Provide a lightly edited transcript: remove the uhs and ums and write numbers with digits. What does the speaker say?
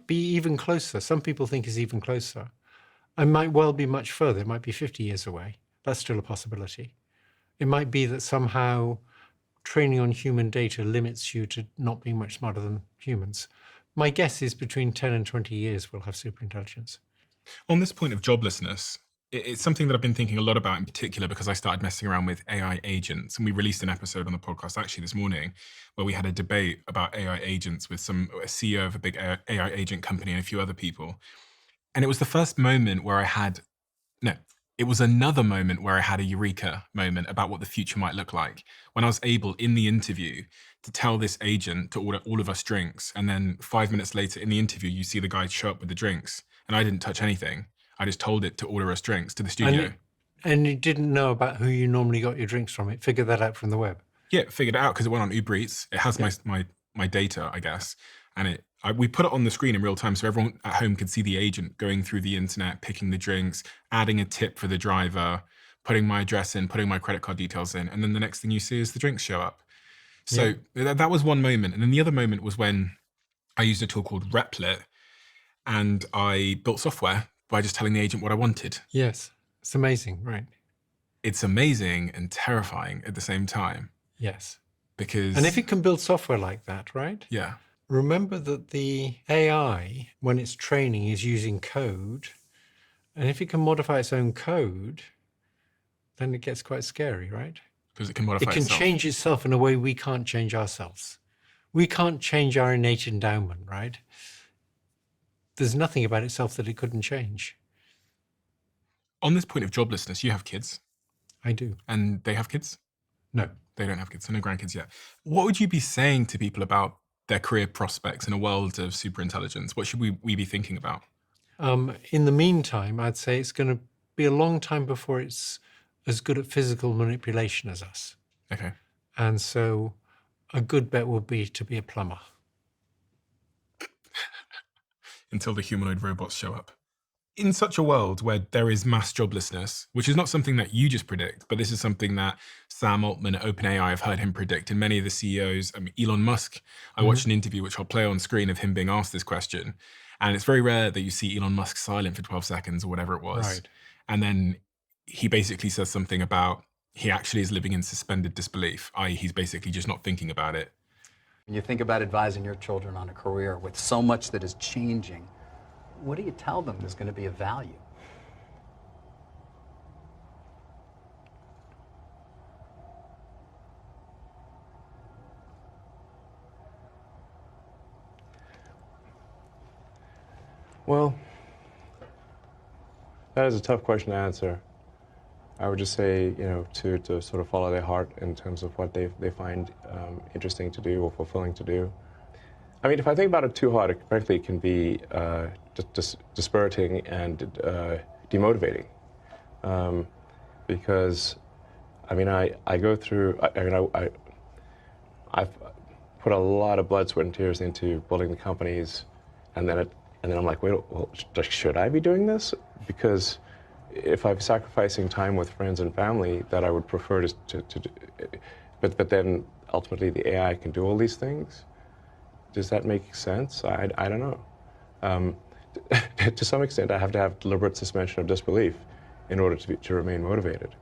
might be even closer. Some people think it's even closer. It might well be much further. It might be 50 years away. That's still a possibility. It might be that somehow training on human data limits you to not being much smarter than humans. My guess is between 10 and 20 years we'll have superintelligence. On this point of joblessness, it's something that I've been thinking a lot about in particular because I started messing around with AI agents. And we released an episode on the podcast actually this morning where we had a debate about AI agents with a CEO of a big AI agent company and a few other people. And it was the first moment where I had, no, it was another moment where I had a eureka moment about what the future might look like. When I was able in the interview to tell this agent to order all of us drinks. And then 5 minutes later in the interview, you see the guy show up with the drinks. And I didn't touch anything. I just told it to order us drinks to the studio. And you didn't know about who you normally got your drinks from. It figured that out from the web. Yeah, figured it out because it went on Uber Eats. It has my data, I guess. And we put it on the screen in real time so everyone at home could see the agent going through the internet, picking the drinks, adding a tip for the driver, putting my address in, putting my credit card details in. And then the next thing you see is the drinks show up. So that was one moment. And then the other moment was when I used a tool called Replit and I built software by just telling the agent what I wanted. Yes, it's amazing, right? It's amazing and terrifying at the same time. Yes. Because... And if it can build software like that, right? Yeah. Remember that the AI, when it's training, is using code. And if it can modify its own code, then it gets quite scary, right? Because it can modify itself. It can change itself in a way we can't change ourselves. We can't change our innate endowment, right? There's nothing about itself that it couldn't change. On this point of joblessness, you have kids. I do. And they have kids? No. They don't have kids, so no grandkids yet. What would you be saying to people about their career prospects in a world of superintelligence? What should we be thinking about? In the meantime, I'd say it's going to be a long time before it's as good at physical manipulation as us. Okay. And so a good bet would be to be a plumber. Until the humanoid robots show up. In such a world where there is mass joblessness, which is not something that you just predict, but this is something that Sam Altman at OpenAI, I've heard him predict, and many of the CEOs, I mean, Elon Musk, I watched an interview which I'll play on screen of him being asked this question. And it's very rare that you see Elon Musk silent for 12 seconds or whatever it was. Right. And then he basically says something about he actually is living in suspended disbelief, i.e. he's basically just not thinking about it. When you think about advising your children on a career with so much that is changing, what do you tell them there's going to be of value? Well, that is a tough question to answer. I would just say, to sort of follow their heart in terms of what they find interesting to do or fulfilling to do. I mean, if I think about it too hard, it frankly can be dispiriting and demotivating. Because, I mean, I go through, I've put a lot of blood, sweat, and tears into building the companies, and then I'm like, wait, well, should I be doing this? Because if I'm sacrificing time with friends and family that I would prefer to do, but then ultimately the AI can do all these things. Does that make sense? I don't know. To some extent, I have to have deliberate suspension of disbelief in order to remain motivated.